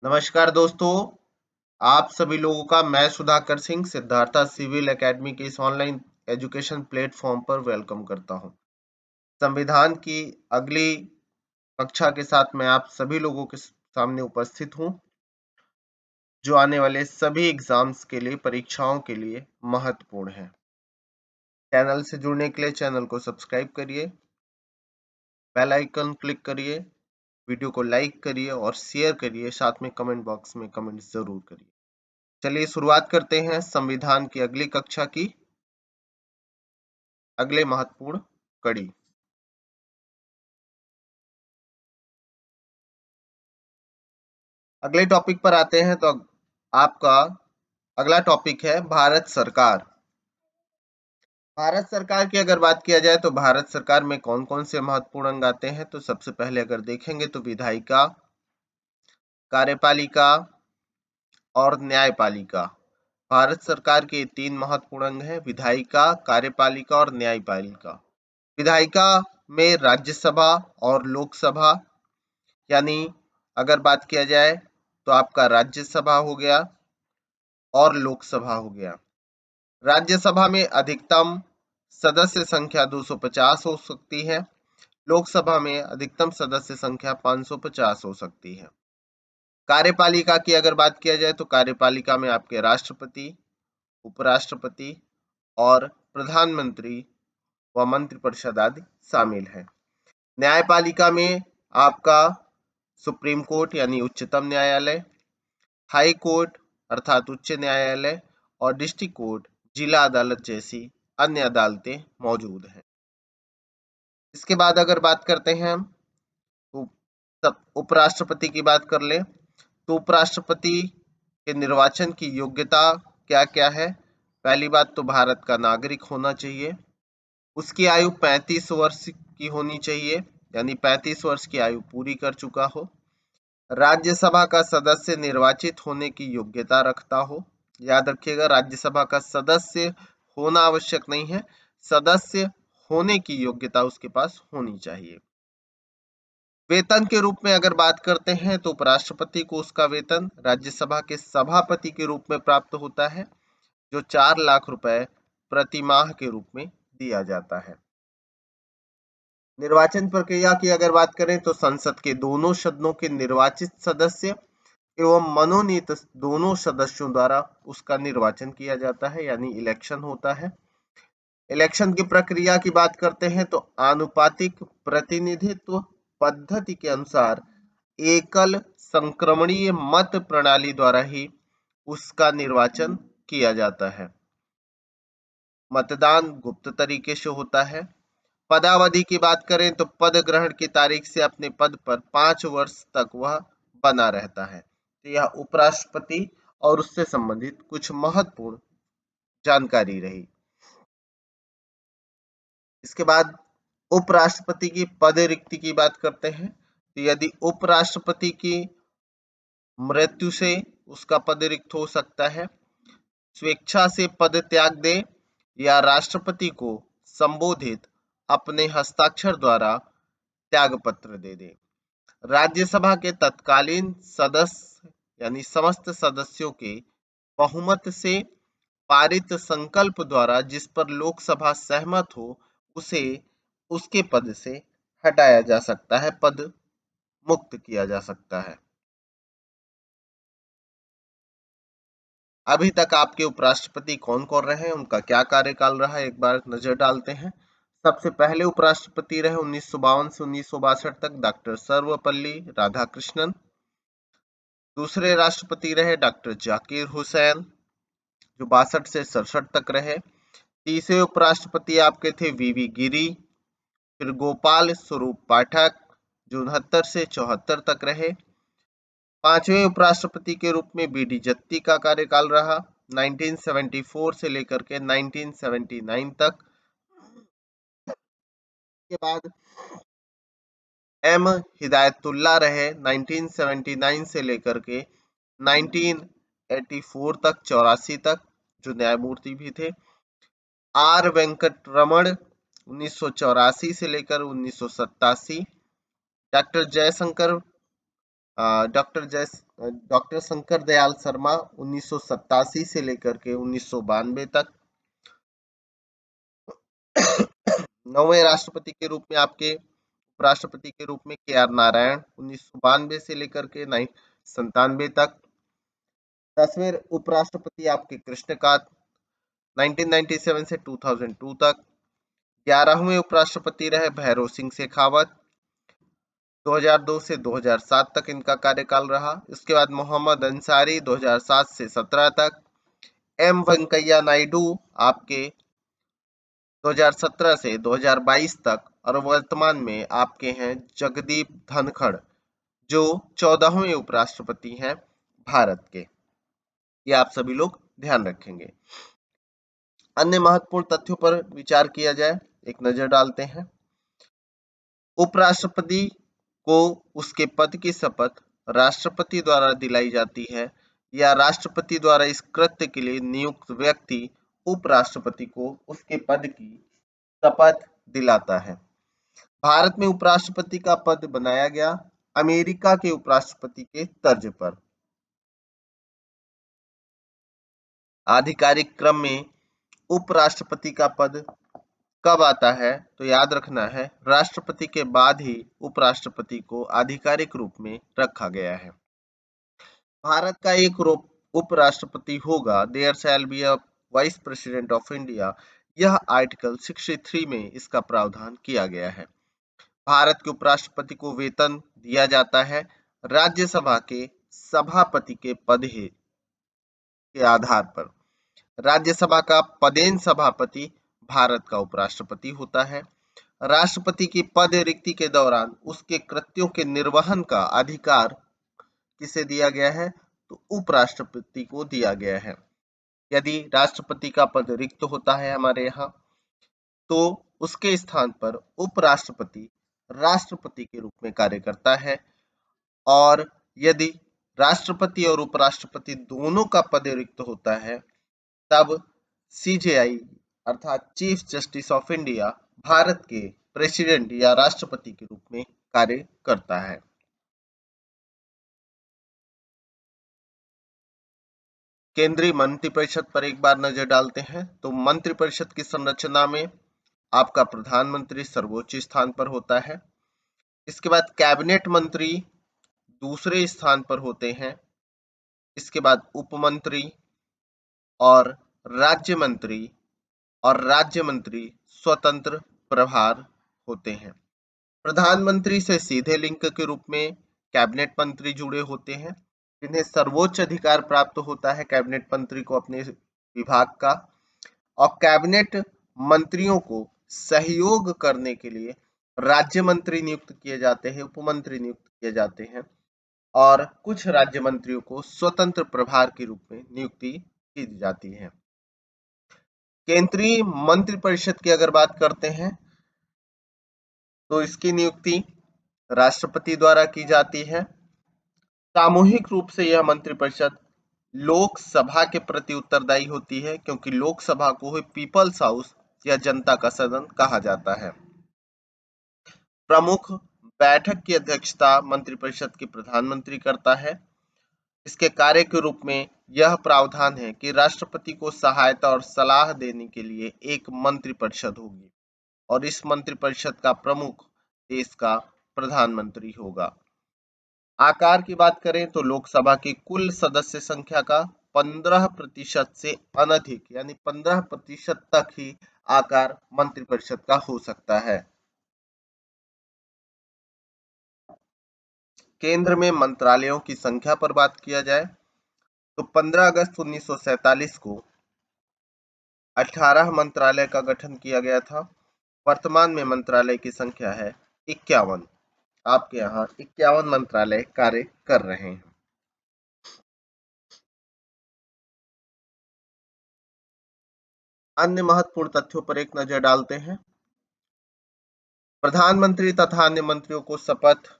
नमस्कार दोस्तों, आप सभी लोगों का मैं सुधाकर सिंह सिद्धार्था सिविल एकेडमी के इस ऑनलाइन एजुकेशन प्लेटफॉर्म पर वेलकम करता हूं। संविधान की अगली कक्षा के साथ मैं आप सभी लोगों के सामने उपस्थित हूं, जो आने वाले सभी एग्जाम्स के लिए परीक्षाओं के लिए महत्वपूर्ण है। चैनल से जुड़ने के लिए चैनल को सब्सक्राइब करिए, बेल आइकन क्लिक करिए, वीडियो को लाइक करिए और शेयर करिए, साथ में कमेंट बॉक्स में कमेंट जरूर करिए। चलिए शुरुआत करते हैं संविधान की अगली कक्षा की अगले महत्वपूर्ण कड़ी। अगले टॉपिक पर आते हैं तो आपका अगला टॉपिक है भारत सरकार। भारत सरकार की अगर बात किया जाए तो भारत सरकार में कौन कौन से महत्वपूर्ण अंग आते हैं, तो सबसे पहले अगर देखेंगे तो विधायिका, कार्यपालिका और न्यायपालिका। भारत सरकार के तीन महत्वपूर्ण अंग हैं, विधायिका, कार्यपालिका और न्यायपालिका। विधायिका में राज्यसभा और लोकसभा, यानी अगर बात किया जाए तो आपका राज्यसभा हो गया और लोकसभा हो गया। राज्यसभा में अधिकतम सदस्य संख्या 250 हो सकती है, लोकसभा में अधिकतम सदस्य संख्या 550 हो सकती है। कार्यपालिका की अगर बात किया जाए तो कार्यपालिका में आपके राष्ट्रपति, उपराष्ट्रपति और प्रधानमंत्री व मंत्रिपरिषद आदि शामिल है। न्यायपालिका में आपका सुप्रीम कोर्ट यानी उच्चतम न्यायालय, हाई कोर्ट अर्थात उच्च न्यायालय और डिस्ट्रिक्ट कोर्ट, जिला अदालत जैसी अन्य अदालतें मौजूद हैं। इसके बाद अगर बात करते हैं हम उपराष्ट्रपति की बात कर ले तो उपराष्ट्रपति के निर्वाचन की योग्यता क्या क्या है। पहली बात तो भारत का नागरिक होना चाहिए, उसकी आयु 35 वर्ष की होनी चाहिए, यानी 35 वर्ष की आयु पूरी कर चुका हो, राज्यसभा का सदस्य निर्वाचित होने की योग्यता रखता हो। याद रखिएगा, राज्यसभा का सदस्य होना आवश्यक नहीं है, सदस्य होने की योग्यता उसके पास होनी चाहिए। वेतन के रूप में अगर बात करते हैं तो उपराष्ट्रपति को उसका वेतन राज्यसभा के सभापति के रूप में प्राप्त होता है, जो 4 लाख रुपए प्रति माह के रूप में दिया जाता है। निर्वाचन प्रक्रिया की अगर बात करें तो संसद के दोनों सदनों के निर्वाचित सदस्य एवं मनोनीत दोनों सदस्यों द्वारा उसका निर्वाचन किया जाता है, यानी इलेक्शन होता है। इलेक्शन की प्रक्रिया की बात करते हैं तो आनुपातिक प्रतिनिधित्व पद्धति के अनुसार एकल संक्रमणीय मत प्रणाली द्वारा ही उसका निर्वाचन किया जाता है। मतदान गुप्त तरीके से होता है। पदावधि की बात करें तो पद ग्रहण की तारीख से अपने पद पर 5 वर्ष तक वह बना रहता है। तो यह उपराष्ट्रपति और उससे संबंधित कुछ महत्वपूर्ण जानकारी रही। इसके बाद उपराष्ट्रपति की पद रिक्ति की बात करते हैं तो यदि उपराष्ट्रपति की मृत्यु से उसका पद रिक्त हो सकता है, स्वेच्छा से पद त्याग दे या राष्ट्रपति को संबोधित अपने हस्ताक्षर द्वारा त्याग पत्र दे दे। राज्यसभा के तत्कालीन सदस्य यानी समस्त सदस्यों के बहुमत से पारित संकल्प द्वारा जिस पर लोकसभा सहमत हो उसे उसके पद से हटाया जा सकता है, पद मुक्त किया जा सकता है। अभी तक आपके उपराष्ट्रपति कौन कौन रहे, उनका क्या कार्यकाल रहा, एक बार नजर डालते हैं। सबसे पहले उपराष्ट्रपति रहे 1952 से 1962 तक डॉक्टर सर्वपल्ली राधाकृष्णन। दूसरे राष्ट्रपति रहे डॉक्टर जाकिर हुसैन, जो 62 से 67 तक रहे। तीसरे उपराष्ट्रपति आपके थे वीवी गिरी। फिर गोपाल स्वरूप पाठक, जो 69 से 74 तक रहे। पांचवें उपराष्ट्रपति के रूप में बी.डी. जत्ती का कार्यकाल रहा 1974 से लेकर के 1979 तक। के बाद एम हिदायतुल्ला रहे 1979 से लेकर के 1984 तक, 84 तक, जो न्यायमूर्ति भी थे। आर वेंकट रमन 1984 से लेकर 1987। डॉक्टर जयशंकर डॉक्टर शंकर दयाल शर्मा 1987 से लेकर के 1992 तक। नौवें राष्ट्रपति के रूप में आपके उपराष्ट्रपति के रूप में KR नारायण 1992 से लेकर के 97 तक। 10वें उपराष्ट्रपति आपके कृष्णकांत 1997 से 2002 तक। 11वें उपराष्ट्रपति रहे भैरों सिंह शेखावत 2002 से 2007 तक इनका कार्यकाल रहा। इसके बाद मोहम्मद अंसारी 2007 से 17 तक। M वेंकैया नायडू आपके 2017 से 2022 तक, और वर्तमान में आपके हैं जगदीप धनखड़ जो 14वें उपराष्ट्रपति हैं भारत के। ये आप सभी लोग ध्यान रखेंगे। अन्य महत्वपूर्ण तथ्यों पर विचार किया जाए, एक नजर डालते हैं। उपराष्ट्रपति को उसके पद की शपथ राष्ट्रपति द्वारा दिलाई जाती है या राष्ट्रपति द्वारा इस कृत्य के लिए नियुक्त व्यक्ति उपराष्ट्रपति को उसके पद की शपथ दिलाता है। भारत में उपराष्ट्रपति का पद बनाया गया अमेरिका के उपराष्ट्रपति के तर्ज पर। आधिकारिक क्रम में उपराष्ट्रपति का पद कब आता है, तो याद रखना है राष्ट्रपति के बाद ही उपराष्ट्रपति को आधिकारिक रूप में रखा गया है। भारत का एक उपराष्ट्रपति होगा, there shall be a vice president of India. यह आर्टिकल 63 में इसका प्रावधान किया गया है। भारत के उपराष्ट्रपति को वेतन दिया जाता है राज्यसभा के सभापति के पद के आधार पर। राज्यसभा का पदेन सभापति भारत का उपराष्ट्रपति होता है। राष्ट्रपति की पद रिक्ति के दौरान उसके कृत्यों के निर्वहन का अधिकार किसे दिया गया है, तो उपराष्ट्रपति को दिया गया है। यदि राष्ट्रपति का पद रिक्त होता है हमारे यहाँ, तो उसके स्थान पर उपराष्ट्रपति राष्ट्रपति के रूप में कार्य करता है। और यदि राष्ट्रपति और उपराष्ट्रपति दोनों का पद रिक्त होता है, तब CJI अर्थात chief justice of India Bharat के प्रेसिडेंट या राष्ट्रपति के रूप में कार्य करता है। केंद्रीय मंत्रिपरिषद पर एक बार नजर डालते हैं। तो मंत्रिपरिषद की संरचना में आपका प्रधानमंत्री सर्वोच्च स्थान पर होता है। इसके बाद कैबिनेट मंत्री दूसरे स्थान पर होते हैं। इसके बाद उपमंत्री और राज्य मंत्री स्वतंत्र प्रभार होते हैं। प्रधानमंत्री से सीधे लिंक के रूप में कैबिनेट मंत्री जुड़े होते हैं, जिन्हें सर्वोच्च अधिकार प्राप्त होता है कैबिनेट मंत्री को अपने विभाग का। और कैबिनेट मंत्रियों को सहयोग करने के लिए राज्य मंत्री नियुक्त किए जाते हैं, उपमंत्री नियुक्त किए जाते हैं, और कुछ राज्य मंत्रियों को स्वतंत्र प्रभार के रूप में नियुक्ति की जाती है। केंद्रीय मंत्रिपरिषद की अगर बात करते हैं, तो इसकी नियुक्ति राष्ट्रपति द्वारा की जाती है। सामूहिक रूप से यह मंत्रिपरिषद लोकसभा के प्रति उत्तरदायी होती है, क्योंकि लोकसभा को पीपल्स हाउस या जनता का सदन कहा जाता है। प्रमुख बैठक की अध्यक्षता मंत्रिपरिषद के प्रधानमंत्री करता है। इसके कार्य के रूप में यह प्रावधान है कि राष्ट्रपति को सहायता और सलाह देने के लिए एक मंत्रिपरिषद होगी, और इस मंत्रिपरिषद का प्रमुख देश का प्रधानमंत्री होगा। आकार की बात करें तो लोकसभा की कुल सदस्य संख्या का 15% से अनधिक, यानी 15% तक ही आकार मंत्रिपरिषद का हो सकता है। केंद्र में मंत्रालयों की संख्या पर बात किया जाए तो 15 अगस्त 1947 को 18 मंत्रालय का गठन किया गया था। वर्तमान में मंत्रालय की संख्या है 51। आपके यहाँ 51 मंत्रालय कार्य कर रहे हैं। अन्य महत्वपूर्ण तथ्यों पर एक नजर डालते हैं। प्रधानमंत्री तथा अन्य मंत्रियों को शपथ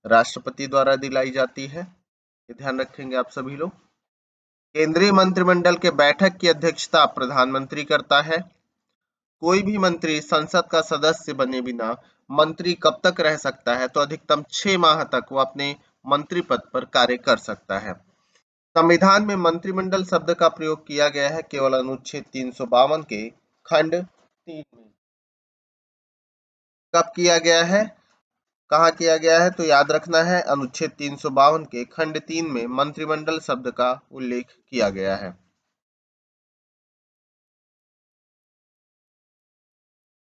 राष्ट्रपति द्वारा दिलाई जाती है, ये ध्यान रखेंगे आप सभी लोग। केंद्रीय मंत्रिमंडल के बैठक की अध्यक्षता प्रधानमंत्री करता है। कोई भी मंत्री संसद का सदस्य बने बिना मंत्री कब तक रह सकता है, तो अधिकतम 6 माह तक वो अपने मंत्री पद पर कार्य कर सकता है। संविधान में मंत्रिमंडल शब्द का प्रयोग किया गया है केवल अनुच्छेद 352 के खंड 3 में। कब किया गया है, कहाँ किया गया है, तो याद रखना है अनुच्छेद 352 के खंड 3 में मंत्रिमंडल शब्द का उल्लेख किया गया है।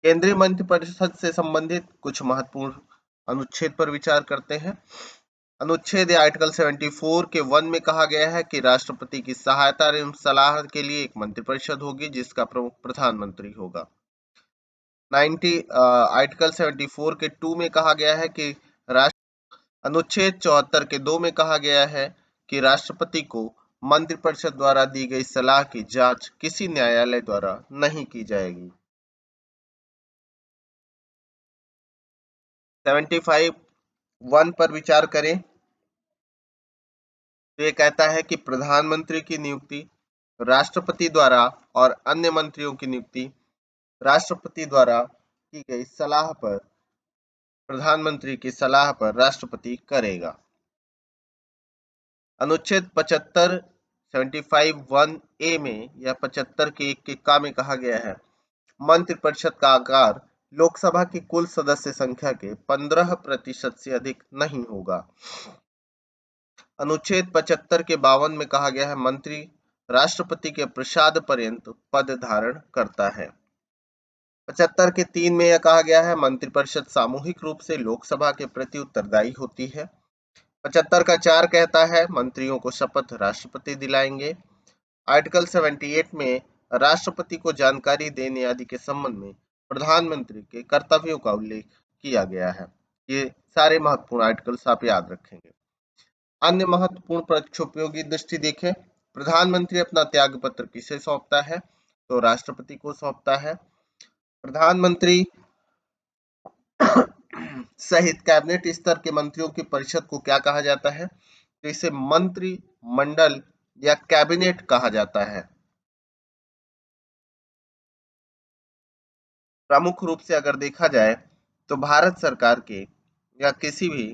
केंद्रीय मंत्रिपरिषद से संबंधित कुछ महत्वपूर्ण अनुच्छेद पर विचार करते हैं। अनुच्छेद या आर्टिकल 74 के 1 में कहा गया है कि राष्ट्रपति की सहायता एवं सलाह के लिए एक मंत्रिपरिषद होगी जिसका प्रमुख प्रधानमंत्री होगा। 90 आर्टिकल 74 के 2 में कहा गया है कि अनुच्छेद 74 के 2 में कहा गया है कि राष्ट्रपति को मंत्रिपरिषद द्वारा दी गई सलाह की जांच किसी न्यायालय द्वारा नहीं की जाएगी। 75(1) पर विचार करें तो ये कहता है कि प्रधानमंत्री की नियुक्ति राष्ट्रपति द्वारा और अन्य मंत्रियों की नियुक्ति राष्ट्रपति द्वारा की गई सलाह पर, प्रधानमंत्री की सलाह पर राष्ट्रपति करेगा। अनुच्छेद 75 75(1)(a) में या 75 के 1 के का में कहा गया है मंत्रिपरिषद का आकार लोकसभा की कुल सदस्य संख्या के 15% से अधिक नहीं होगा। अनुच्छेद 75 के 52 में कहा गया है मंत्री राष्ट्रपति के प्रसाद पर्यंत पद धारण करता है। 75 के 3 में यह कहा गया है मंत्रिपरिषद सामूहिक रूप से लोकसभा के प्रति उत्तरदायी होती है। 75 का 4 कहता है मंत्रियों को शपथ राष्ट्रपति दिलाएंगे। आर्टिकल 78 में राष्ट्रपति को जानकारी देने आदि के संबंध में प्रधानमंत्री के कर्तव्यों का उल्लेख किया गया है। ये सारे महत्वपूर्ण आर्टिकल्स आप याद रखेंगे। अन्य महत्वपूर्ण पक्षोपयोगी दृष्टि देखें, प्रधानमंत्री अपना त्याग पत्र किसे सौंपता है, तो राष्ट्रपति को सौंपता है। प्रधानमंत्री सहित कैबिनेट स्तर के मंत्रियों की परिषद को क्या कहा जाता है, तो इसे मंत्रिमंडल या कैबिनेट कहा जाता है। प्रमुख रूप से अगर देखा जाए तो भारत सरकार के या किसी भी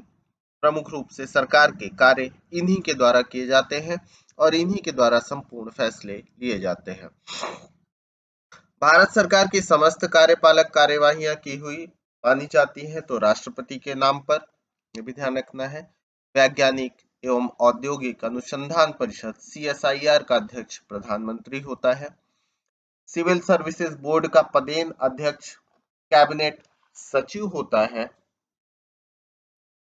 प्रमुख रूप से सरकार के कार्य इन्हीं के द्वारा किए जाते हैं और इन्हीं के द्वारा संपूर्ण फैसले लिए जाते हैं। भारत सरकार की समस्त कार्यपालक कार्यवाहियां की हुई मानी जाती हैं तो राष्ट्रपति के नाम पर, ये भी ध्यान रखना है। वैज्ञानिक एवं औद्योगिक अनुसंधान परिषद CSIR का अध्यक्ष प्रधानमंत्री होता है। सिविल सर्विसेज बोर्ड का पदेन अध्यक्ष कैबिनेट सचिव होता है,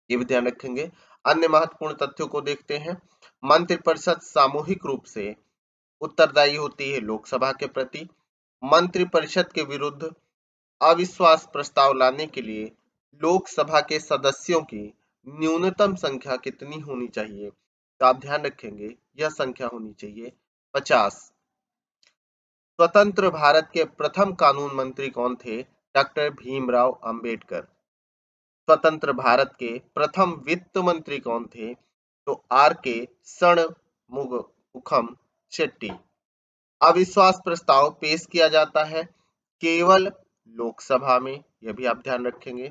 ये भी ध्यान रखेंगे। अन्य महत्वपूर्ण तथ्यों को देखते हैं। मंत्रिपरिषद सामूहिक रूप से उत्तरदायी होती है लोकसभा के प्रति। मंत्रिपरिषद के विरुद्ध अविश्वास प्रस्ताव लाने के लिए लोकसभा के सदस्यों की न्यूनतम संख्या कितनी होनी चाहिए, तो आप ध्यान रखेंगे यह संख्या होनी चाहिए 50। स्वतंत्र भारत के प्रथम कानून मंत्री कौन थे, डॉक्टर भीमराव अंबेडकर। स्वतंत्र भारत के प्रथम वित्त मंत्री कौन थे, तो RK षणमुखम शेट्टी। अविश्वास प्रस्ताव पेश किया जाता है केवल लोकसभा में, यह भी आप ध्यान रखेंगे।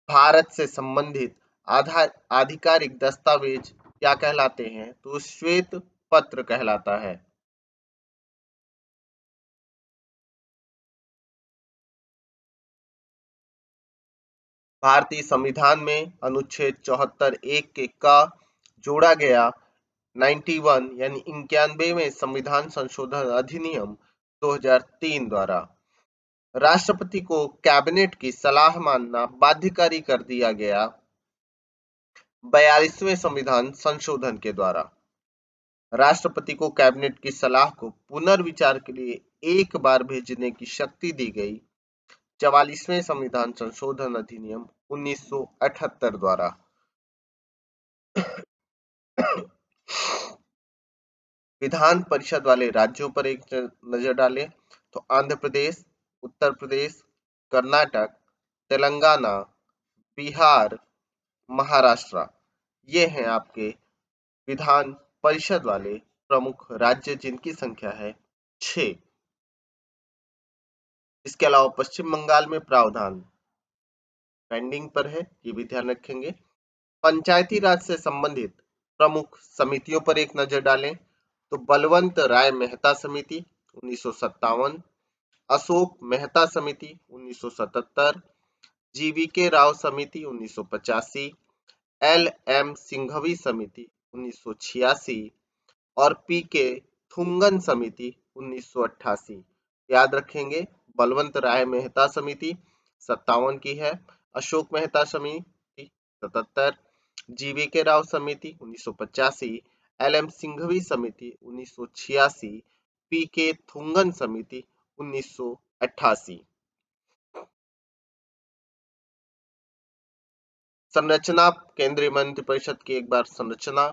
भारत से संबंधित आधिकारिक दस्तावेज क्या कहलाते हैं, तो श्वेत पत्र कहलाता है। भारतीय संविधान में अनुच्छेद 74(1) के का जोड़ा गया 91 यानी 91 में संविधान संशोधन अधिनियम 2003 द्वारा राष्ट्रपति को कैबिनेट की सलाह मानना बाध्यकारी कर दिया गया 42वें संविधान संशोधन के द्वारा। राष्ट्रपति को कैबिनेट की सलाह को पुनर्विचार के लिए एक बार भेजने की शक्ति दी गई 44वें संविधान संशोधन अधिनियम 1978 द्वारा। विधान परिषद वाले राज्यों पर एक नजर डालें तो आंध्र प्रदेश, उत्तर प्रदेश, कर्नाटक, तेलंगाना, बिहार, महाराष्ट्र, ये हैं आपके विधान परिषद वाले प्रमुख राज्य जिनकी संख्या है 6। इसके अलावा पश्चिम बंगाल में प्रावधान पेंडिंग पर है, ये भी ध्यान रखेंगे। पंचायती राज से संबंधित प्रमुख समितियों पर एक नजर डालें तो बलवंत राय मेहता समिति 1957, अशोक मेहता समिति 1977, जीवी के राव समिति 1985, एल एम सिंघवी समिति 1986 और पी के थुंगन समिति 1988। याद रखेंगे, बलवंत राय मेहता समिति 57 की है, अशोक मेहता समिति 77, जीवी के राव समिति 1985, एल एम सिंघवी समिति 1986, पी के थुंगन समिति 1988। संरचना केंद्रीय मंत्रिपरिषद की एक बार संरचना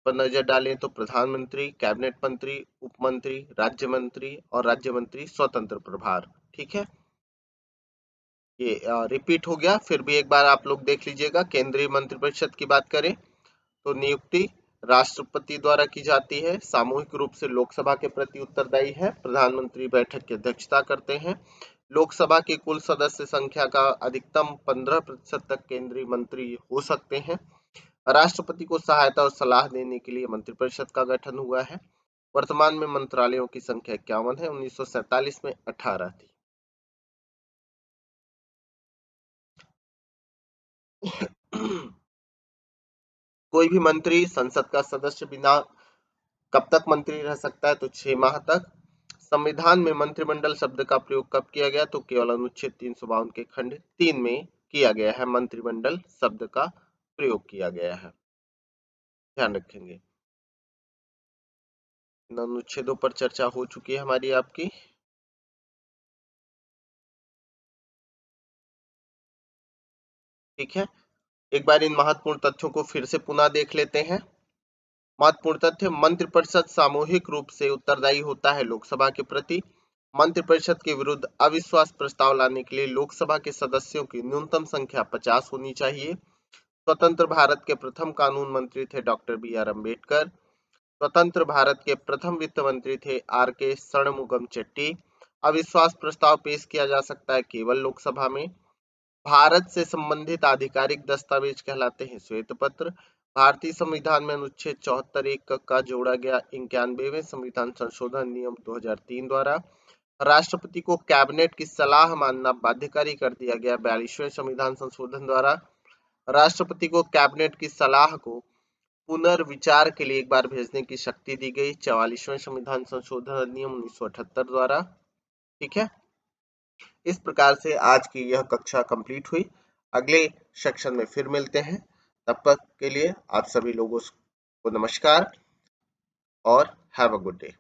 पर नजर डालें तो प्रधानमंत्री, कैबिनेट मंत्री, उप मंत्री, राज्य मंत्री और राज्य मंत्री स्वतंत्र प्रभार। ठीक है, ये रिपीट हो गया, फिर भी एक बार आप लोग देख लीजिएगा। केंद्रीय मंत्रिपरिषद की बात करें तो नियुक्ति राष्ट्रपति द्वारा की जाती है, सामूहिक रूप से लोकसभा के प्रति उत्तरदायी है, प्रधानमंत्री बैठक की अध्यक्षता करते हैं, लोकसभा की कुल सदस्य संख्या का अधिकतम 15% तक केंद्रीय मंत्री हो सकते हैं, राष्ट्रपति को सहायता और सलाह देने के लिए मंत्रिपरिषद का गठन हुआ है। वर्तमान में मंत्रालयों की संख्या 51 है, 1947 में 18 थी। कोई भी मंत्री संसद का सदस्य बिना कब तक मंत्री रह सकता है तो 6 माह तक। संविधान में मंत्रिमंडल शब्द का प्रयोग कब किया गया तो केवल अनुच्छेद 352 के खंड 3 में किया गया है, मंत्रिमंडल शब्द का प्रयोग किया गया है, ध्यान रखेंगे। इन अनुच्छेदों पर चर्चा हो चुकी है हमारी आपकी। ठीक है, एक बार इन महत्वपूर्ण तथ्यों को फिर से पुनः देख लेते हैं। महत्वपूर्ण तथ्य, मंत्रिपरिषद सामूहिक रूप से उत्तरदायी होता है लोकसभा के प्रति। मंत्रिपरिषद के विरुद्ध अविश्वास प्रस्ताव लाने के लिए लोकसभा के सदस्यों की न्यूनतम संख्या 50 होनी चाहिए। स्वतंत्र भारत के प्रथम कानून मंत्री थे डॉक्टर बी आर अम्बेडकर। स्वतंत्र भारत के प्रथम वित्त मंत्री थे आर के षणमुगम चेट्टी। अविश्वास प्रस्ताव पेश किया जा सकता है केवल लोकसभा में। भारत से संबंधित आधिकारिक दस्तावेज कहलाते हैं श्वेत पत्र। भारतीय संविधान में अनुच्छेद 74(1) का जोड़ा गया 91वें संविधान संशोधन नियम 2003 द्वारा राष्ट्रपति को कैबिनेट की सलाह मानना बाध्यकारी कर दिया गया 42वें संविधान संशोधन द्वारा राष्ट्रपति को कैबिनेट की सलाह को पुनर्विचार के लिए एक बार भेजने की शक्ति दी गई 44वें संविधान संशोधन अधिनियम 1978 द्वारा। ठीक है, इस प्रकार से आज की यह कक्षा कंप्लीट हुई। अगले सेक्शन में फिर मिलते हैं, तब तक के लिए आप सभी लोगों को नमस्कार और हैव अ गुड डे।